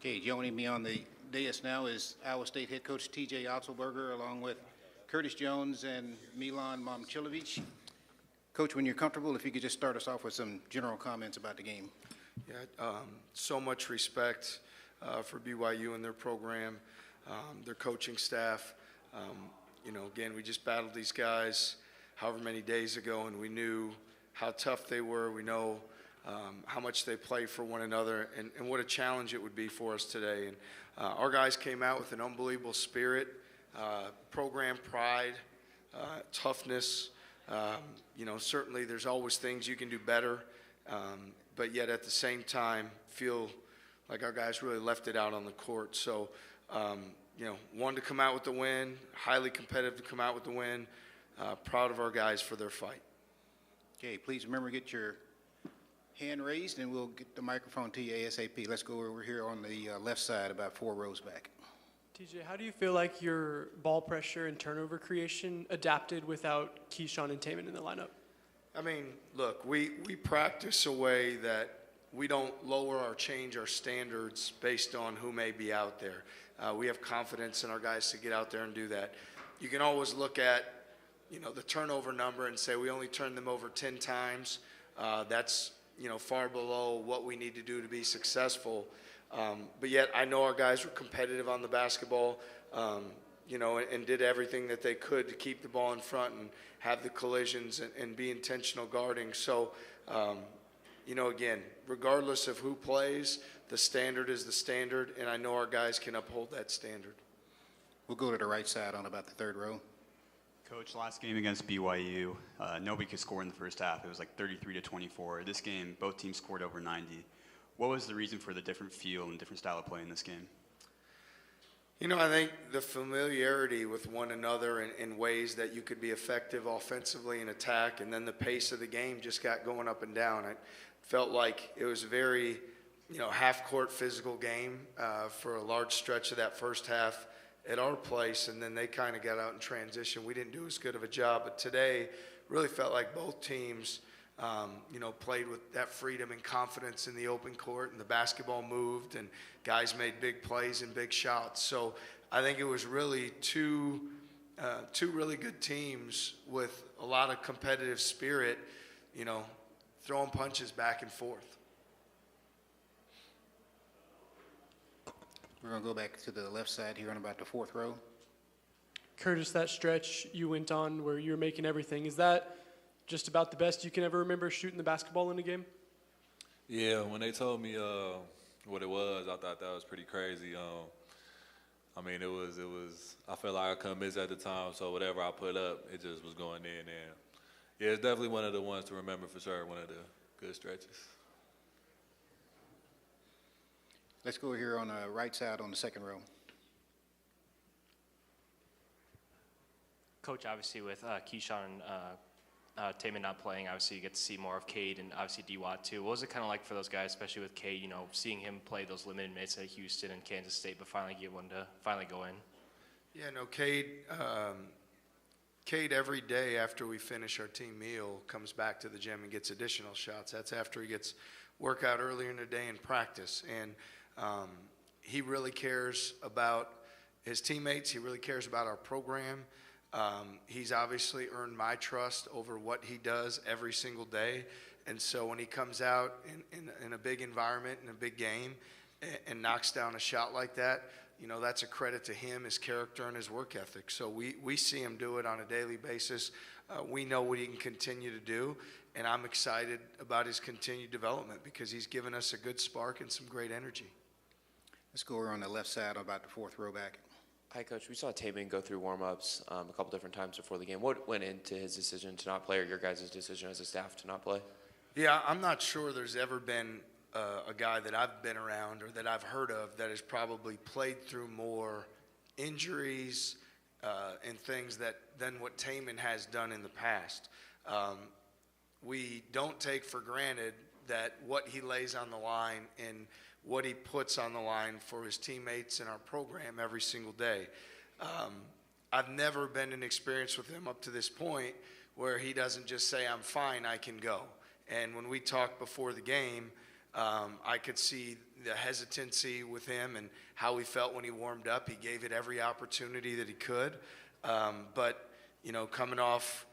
Okay, joining me on the dais now is Iowa State head coach T.J. Otzelberger, along with Curtis Jones and Milan Momcilovic. Coach, when you're comfortable, if you could just start us off with some general comments about the game. Yeah, so much respect for BYU and their program, their coaching staff. Again, we just battled these guys however many days ago, and we knew how tough they were. We know how much they play for one another, and what a challenge it would be for us today. And our guys came out with an unbelievable spirit, program pride, toughness. Certainly there's always things you can do better, but yet at the same time feel like our guys really left it out on the court. So, wanted to come out with the win, highly competitive to come out with the win. Proud of our guys for their fight. Okay, please remember to get your hand raised, and we'll get the microphone to you ASAP. Let's go over here on the left side, about 4 rows back. TJ, how do you feel like your ball pressure and turnover creation adapted without Keyshawn and Taman in the lineup? I mean, look, we practice a way that we don't lower or change our standards based on who may be out there. We have confidence in our guys to get out there and do that. You can always look at, the turnover number and say we only turned them over 10 times. That's, far below what we need to do to be successful. But yet I know our guys were competitive on the basketball, and did everything that they could to keep the ball in front and have the collisions and be intentional guarding. So, again, regardless of who plays, the standard is the standard, and I know our guys can uphold that standard. We'll go to the right side on about the 3rd row. Coach, last game against BYU, nobody could score in the first half. It was like 33-24. This game, both teams scored over 90. What was the reason for the different feel and different style of play in this game? I think the familiarity with one another in ways that you could be effective offensively in attack, and then the pace of the game just got going up and down. It felt like it was a very, half-court physical game for a large stretch of that first half at our place, and then they kind of got out in transition. We didn't do as good of a job, but today really felt like both teams played with that freedom and confidence in the open court, and the basketball moved, and guys made big plays and big shots. So I think it was really two really good teams with a lot of competitive spirit, throwing punches back and forth. We're going to go back to the left side here on about the 4th row. Curtis, that stretch you went on where you were making everything, is that just about the best you can ever remember shooting the basketball in a game? Yeah, when they told me what it was, I thought that was pretty crazy. It was. I felt like I couldn't miss at the time, so whatever I put up, it just was going in. And yeah, it's definitely one of the ones to remember for sure. One of the good stretches. Let's go here on the right side on the 2nd row. Coach, obviously with Keyshawn and Taman not playing, obviously you get to see more of Cade and obviously D-Watt too. What was it kind of like for those guys, especially with Cade, seeing him play those limited minutes at Houston and Kansas State, but finally get one to finally go in? Yeah, no, Cade every day after we finish our team meal comes back to the gym and gets additional shots. That's after he gets workout earlier in the day in practice. And he really cares about his teammates. He really cares about our program. He's obviously earned my trust over what he does every single day. And so when he comes out in a big environment, in a big game, and knocks down a shot like that, that's a credit to him, his character, and his work ethic. So we see him do it on a daily basis. We know what he can continue to do, and I'm excited about his continued development because he's given us a good spark and some great energy. Let's go over on the left side on about the 4th row back. Hi, Coach. We saw Taman go through warm-ups a couple different times before the game. What went into his decision to not play, or your guys' decision as a staff to not play? Yeah, I'm not sure there's ever been a guy that I've been around or that I've heard of that has probably played through more injuries and things than what Taman has done in the past. We don't take for granted that what he lays on the line and what he puts on the line for his teammates in our program every single day. I've never been in experience with him up to this point where he doesn't just say, I'm fine, I can go. And when we talked before the game, I could see the hesitancy with him and how he felt when he warmed up. He gave it every opportunity that he could. But, coming off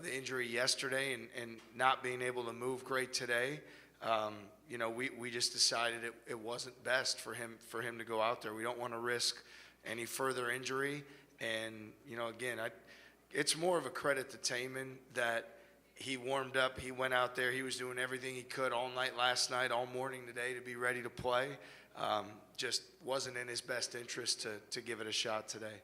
the injury yesterday and not being able to move great today, we just decided it wasn't best for him to go out there. We don't want to risk any further injury. And, again, it's more of a credit to Taman that he warmed up, he went out there, he was doing everything he could all night last night, all morning today to be ready to play. Just wasn't in his best interest to give it a shot today.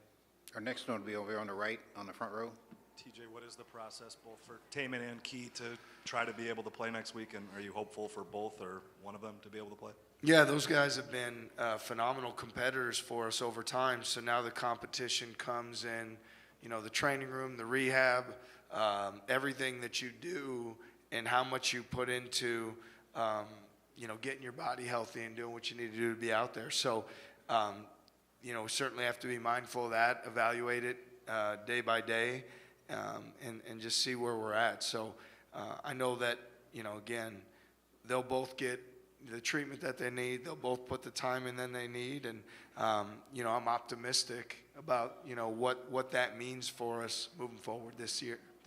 Our next one will be over here on the right, on the front row. TJ, what is the process both for Taman and Key to try to be able to play next week? And are you hopeful for both or one of them to be able to play? Yeah, those guys have been phenomenal competitors for us over time. So now the competition comes in, the training room, the rehab, everything that you do and how much you put into, getting your body healthy and doing what you need to do to be out there. So, we certainly have to be mindful of that, evaluate it day by day, and just see where we're at. So I know that, again, they'll both get the treatment that they need. They'll both put the time in that they need. And, I'm optimistic about, what that means for us moving forward this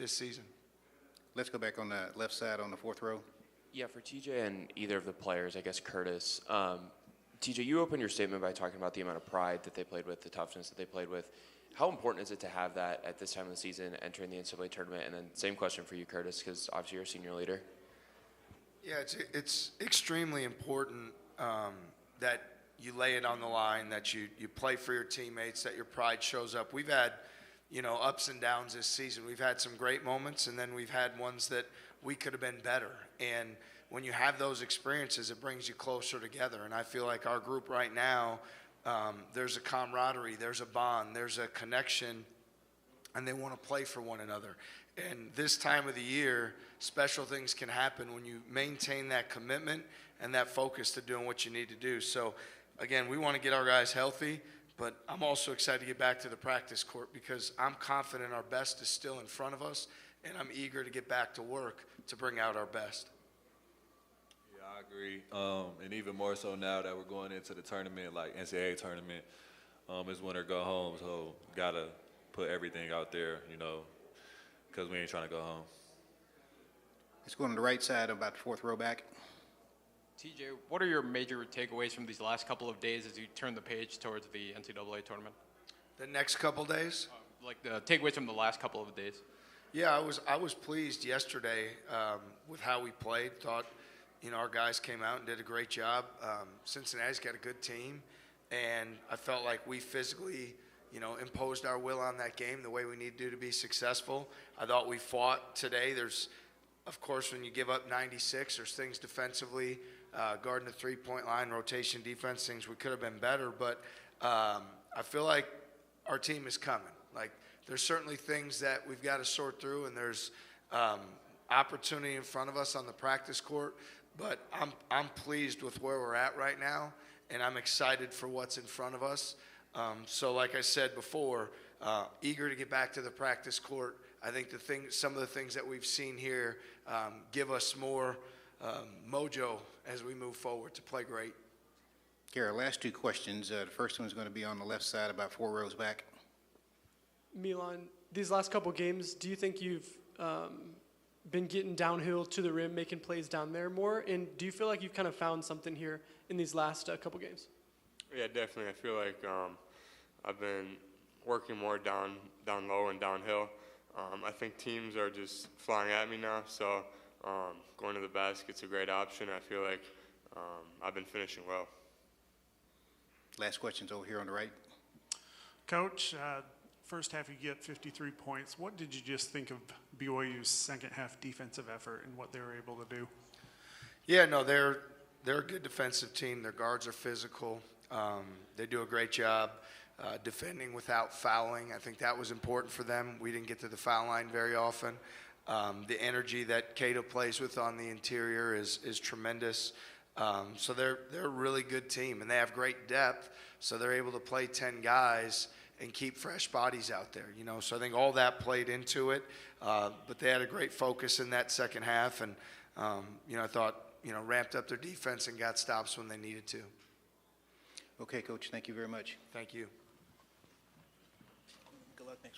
season. Let's go back on the left side on the fourth row. Yeah, for TJ and either of the players, I guess Curtis. TJ, you opened your statement by talking about the amount of pride that they played with, the toughness that they played with. How important is it to have that at this time of the season, entering the NCAA tournament? And then same question for you, Curtis, because obviously you're a senior leader. Yeah, it's extremely important that you lay it on the line, that you play for your teammates, that your pride shows up. We've had, ups and downs this season. We've had some great moments, and then we've had ones that we could have been better. And when you have those experiences, it brings you closer together. And I feel like our group right now, there's a camaraderie, there's a bond, there's a connection, and they want to play for one another. And this time of the year, special things can happen when you maintain that commitment and that focus to doing what you need to do. So, again, we want to get our guys healthy, but I'm also excited to get back to the practice court because I'm confident our best is still in front of us, and I'm eager to get back to work to bring out our best. Yeah, I agree. And even more so now that we're going into the tournament, like NCAA tournament, it's win or go home. So got to put everything out there, because we ain't trying to go home. Let's go on the right side, about the fourth row back. TJ, what are your major takeaways from these last couple of days as you turn the page towards the NCAA tournament? The next couple days? Like the takeaways from the last couple of days. Yeah, I was pleased yesterday with how we played. Thought, our guys came out and did a great job. Cincinnati's got a good team, and I felt like we physically, imposed our will on that game the way we need to be successful. I thought we fought today. There's, of course, when you give up 96, there's things defensively, guarding the three-point line, rotation defense, things we could have been better. But I feel like our team is coming. Like, there's certainly things that we've got to sort through, and there's opportunity in front of us on the practice court. But I'm pleased with where we're at right now, and I'm excited for what's in front of us. So, like I said before, eager to get back to the practice court. I think some of the things that we've seen here give us more mojo as we move forward to play great. Here, our last two questions. The first one's going to be on the left side, about 4 rows back. Milan, these last couple games, do you think you've been getting downhill to the rim, making plays down there more? And do you feel like you've kind of found something here in these last couple games? Yeah, definitely. I feel like I've been working more down low and downhill. I think teams are just flying at me now, so going to the basket's a great option. I feel like I've been finishing well. Last question's over here on the right. Coach, first half you get 53 points. What did you just think of BYU's second half defensive effort and what they were able to do? Yeah, no, they're a good defensive team. Their guards are physical. They do a great job defending without fouling. I think that was important for them. We didn't get to the foul line very often. The energy that Cato plays with on the interior is tremendous. So they're a really good team, and they have great depth, so they're able to play 10 guys and keep fresh bodies out there, So I think all that played into it, but they had a great focus in that second half, and, I thought, ramped up their defense and got stops when they needed to. Okay, Coach, thank you very much. Thank you.